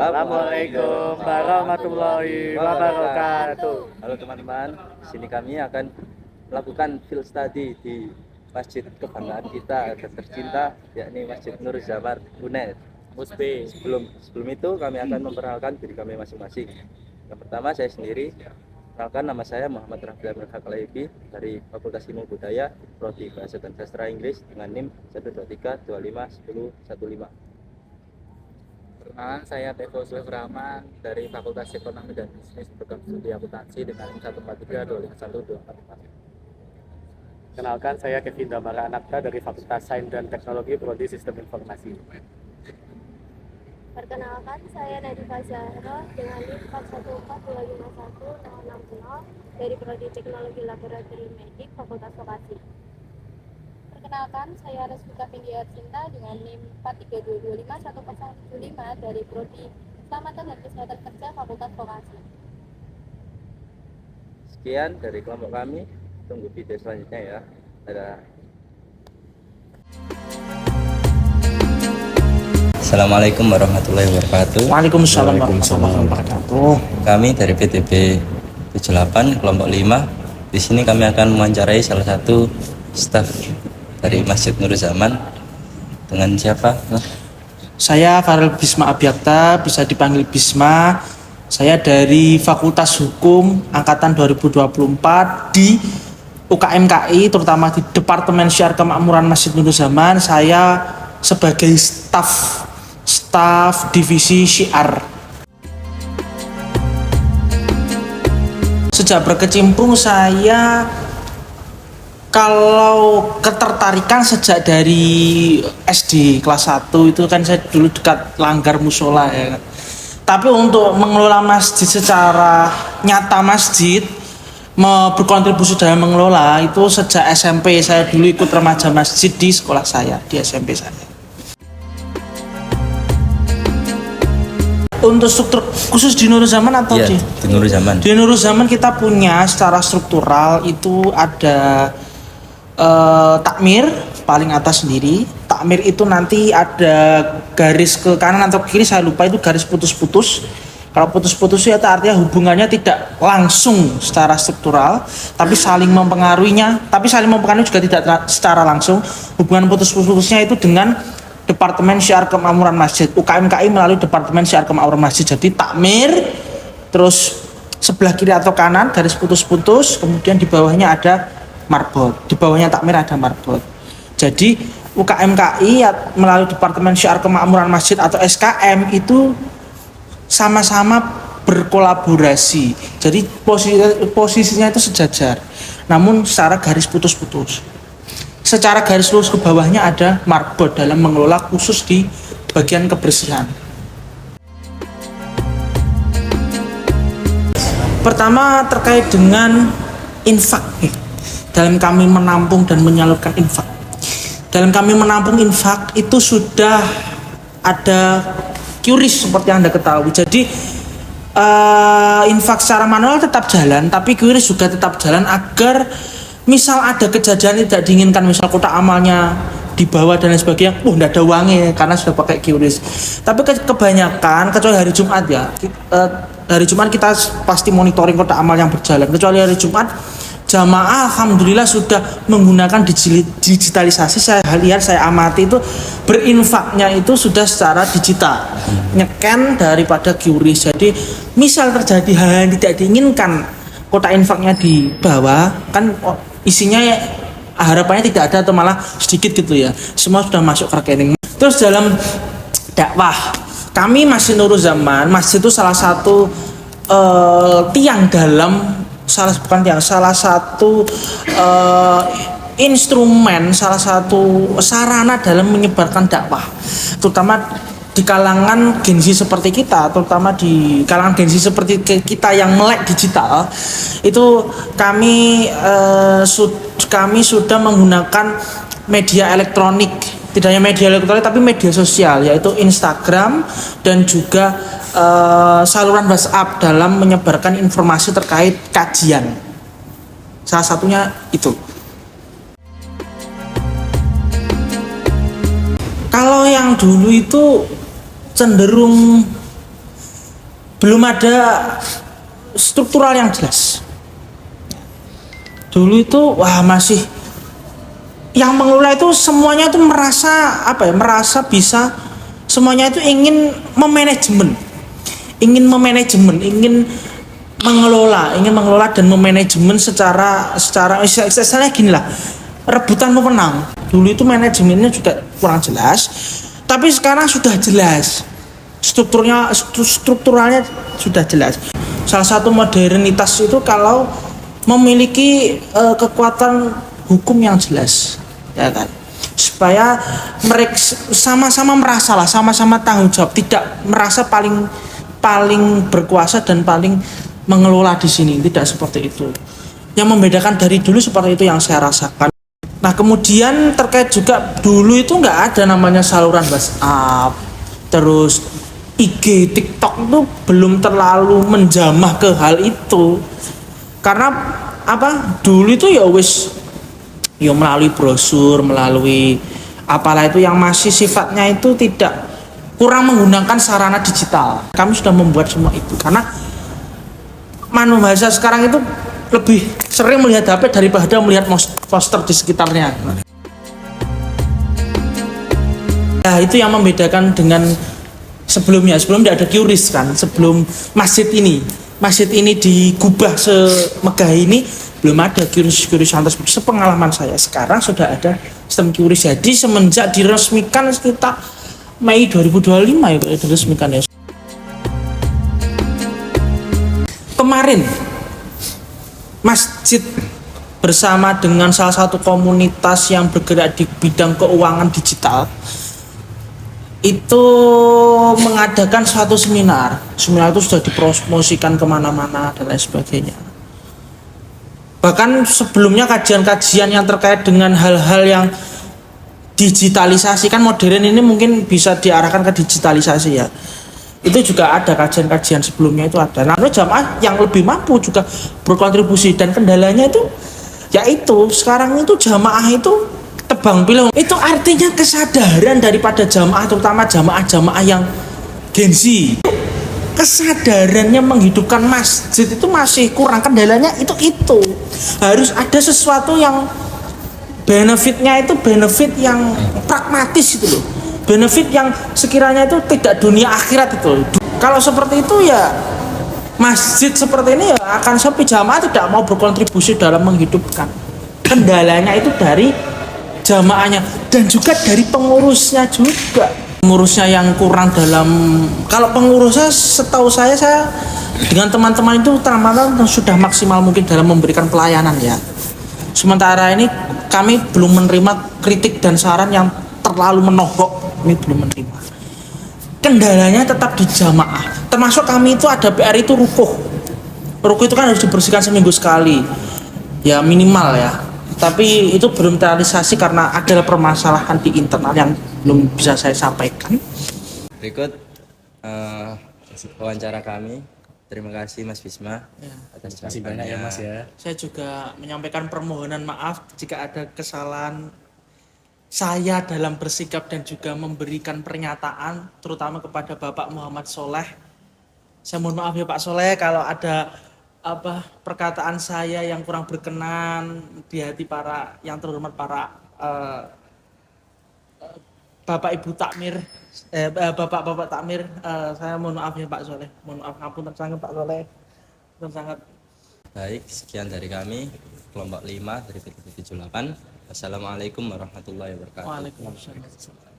Assalamualaikum warahmatullahi wabarakatuh. Halo teman-teman, di sini kami akan melakukan field study di masjid kebanggaan kita tercinta, yakni Masjid Nur Zaman UNED. Sebelum itu kami akan memperkenalkan diri kami masing-masing. Yang pertama, saya sendiri. Perkenalkan, nama saya Muhammad Raffi Amir Hakalaibi dari Fakultas Ilmu Budaya, Prodi Bahasa dan Sastra Inggris dengan NIM 123251015. Perkenalan, saya Tevo Sulaiman Rahman dari Fakultas Ekonomi dan Bisnis Program Studi Akuntansi dengan NIM 143251244. Kenalkan, saya Kevin Damara Anakta dari Fakultas Sains dan Teknologi Prodi Sistem Informasi. Perkenalkan, saya Nadifa Zahra dengan NIM 414251060 dari Prodi Teknologi Laboratorium Medik Fakultas Vokasi. Perkenalkan, saya Resmika Findia Cinta dengan NIM 432251075 dari Prodi Keselamatan dan Kesehatan Kerja Fakultas Vokasi. Sekian dari kelompok kami. Tunggu video selanjutnya ya. Dadah. Assalamualaikum warahmatullahi wabarakatuh. Waalaikumsalam warahmatullahi wabarakatuh. Kami dari PTB 78 kelompok 5. Di sini kami akan mewawancarai salah satu staf dari Masjid Nur Zaman. Dengan siapa? Saya Farel Bisma Abyakta, bisa dipanggil Bisma. Saya dari Fakultas Hukum angkatan 2024 di UKMKI, terutama di Departemen Syiar Kemakmuran Masjid Nur Zaman. Saya sebagai staf divisi syiar. Sejak berkecimpung, saya kalau ketertarikan sejak dari SD kelas 1 itu kan saya dulu dekat langgar musola ya. Tapi untuk mengelola masjid secara nyata, masjid berkontribusi dalam mengelola itu sejak SMP. Saya dulu ikut remaja masjid di sekolah saya, di SMP saya. Untuk struktur khusus di Nur Zaman atau Iya, di Nur Zaman. Di Nur Zaman kita punya secara struktural itu ada takmir paling atas sendiri. Takmir itu nanti ada garis ke kanan atau ke kiri, saya lupa, itu garis putus-putus. Kalau putus-putus itu artinya hubungannya tidak langsung secara struktural, tapi saling mempengaruhinya. Tapi saling mempengaruhi juga tidak secara langsung. Hubungan putus-putusnya itu dengan Departemen Syiar Kemakmuran Masjid, UKMKI melalui Departemen Syiar Kemakmuran Masjid. Jadi takmir, terus sebelah kiri atau kanan garis putus-putus, kemudian di bawahnya ada marbot. Di bawahnya takmir ada marbot. Jadi UKMKI melalui Departemen Syiar Kemakmuran Masjid atau SKM itu sama-sama berkolaborasi. Jadi posisinya itu sejajar, namun secara garis putus-putus. Secara garis lurus ke bawahnya ada marbot dalam mengelola khusus di bagian kebersihan. Pertama terkait dengan infak. Dalam kami menampung dan menyalurkan infak. Dalam kami menampung infak itu sudah ada QRIS seperti yang Anda ketahui. Jadi infak secara manual tetap jalan, tapi QRIS juga tetap jalan agar misal ada kejadian tidak diinginkan, misal kotak amalnya di bawah dan lain sebagainya, tidak ada uangnya karena sudah pakai QRIS. Tapi kebanyakan, kecuali hari Jumat ya, hari Jumat kita pasti monitoring kotak amal yang berjalan. Kecuali hari Jumat, jamaah alhamdulillah sudah menggunakan digitalisasi. Saya lihat, saya amati itu berinfaknya itu sudah secara digital, nyeken daripada QRIS. Jadi misal terjadi hal yang tidak diinginkan, kotak infaknya di bawah, kan isinya ya, harapannya tidak ada atau malah sedikit gitu ya, semua sudah masuk ke rekening. Terus dalam dakwah kami Masjid Nur Zaman, masjid itu salah satu tiang dalam salah satu instrumen, salah satu sarana dalam menyebarkan dakwah, terutama di kalangan Gen Z seperti kita, terutama di kalangan Gen Z seperti kita yang melek digital. Itu kami sudah menggunakan media elektronik, tidak hanya media elektronik tapi media sosial, yaitu Instagram dan juga saluran WhatsApp dalam menyebarkan informasi terkait kajian. Salah satunya itu. Kalau yang dulu itu cenderung belum ada struktural yang jelas. Dulu itu wah masih yang mengelola itu semuanya itu merasa apa ya, merasa bisa, semuanya itu ingin ingin mengelola dan memanajemen secara istilahnya gini lah, rebutan pemenang. Dulu itu manajemennya juga kurang jelas, tapi sekarang sudah jelas, strukturalnya sudah jelas. Salah satu modernitas itu kalau memiliki kekuatan hukum yang jelas, ya kan, supaya mereka sama-sama merasa lah, sama-sama tanggung jawab, tidak merasa paling berkuasa dan paling mengelola di sini, tidak seperti itu. Yang membedakan dari dulu seperti itu yang saya rasakan. Nah kemudian terkait juga dulu itu nggak ada namanya saluran WhatsApp, terus IG, TikTok itu belum terlalu menjamah ke hal itu. Karena apa? Dulu itu ya wis ya melalui brosur, melalui apalah itu yang masih sifatnya itu tidak, kurang menggunakan sarana digital. Kami sudah membuat semua itu karena manusia sekarang itu lebih sering melihat HP daripada melihat poster di sekitarnya. Nah, itu yang membedakan dengan sebelum tidak ada QRIS kan, sebelum masjid ini digubah semegah ini belum ada QRIS yang tersebut. Sepengalaman saya sekarang sudah ada sistem QRIS. Jadi semenjak diresmikan sekitar Mei 2025 ya diresmikan ya. Kemarin masjid bersama dengan salah satu komunitas yang bergerak di bidang keuangan digital itu mengadakan suatu seminar itu sudah dipromosikan kemana-mana dan lain sebagainya. Bahkan sebelumnya kajian-kajian yang terkait dengan hal-hal yang digitalisasi, kan modern ini mungkin bisa diarahkan ke digitalisasi ya, itu juga ada kajian-kajian sebelumnya itu ada. Nah jamaah yang lebih mampu juga berkontribusi, dan kendalanya itu yaitu sekarang itu jamaah itu tebang pilih. Itu artinya kesadaran daripada jamaah, terutama jamaah yang Gen Z, kesadarannya menghidupkan masjid itu masih kurang. Kendalanya itu harus ada sesuatu yang benefitnya itu benefit yang pragmatis itu loh, benefit yang sekiranya itu tidak dunia akhirat itu. Kalau seperti itu ya masjid seperti ini ya akan sepi, jamaah tidak mau berkontribusi dalam menghidupkan. Kendalanya itu dari jamaahnya dan juga dari pengurusnya juga. Pengurusnya yang kurang dalam, kalau pengurusnya setahu saya dengan teman-teman itu teman-teman sudah maksimal mungkin dalam memberikan pelayanan ya. Sementara ini kami belum menerima kritik dan saran yang terlalu menohok, kami belum menerima. Kendalanya tetap di jamaah. Termasuk kami itu ada PR itu rukuh. Rukuh itu kan harus dibersihkan seminggu sekali. Ya minimal ya. Tapi itu belum terrealisasi karena ada permasalahan di internal yang belum bisa saya sampaikan. Berikut wawancara kami. Terima kasih Mas Bisma atas Terima kasih banyak ya Mas ya. Saya juga menyampaikan permohonan maaf jika ada kesalahan saya dalam bersikap dan juga memberikan pernyataan, terutama kepada Bapak Muhammad Soleh. Saya mohon maaf ya Pak Soleh kalau ada perkataan saya yang kurang berkenan di hati para yang terhormat, para Bapak Ibu Takmir, Bapak Takmir. Saya mohon maaf ya Pak Soleh, mohon maaf, ngapunten sangat Pak Soleh, sangat. Baik, sekian dari kami kelompok 5 dari PT 78. Wassalamualaikum warahmatullahi wabarakatuh. Waalaikumsalam.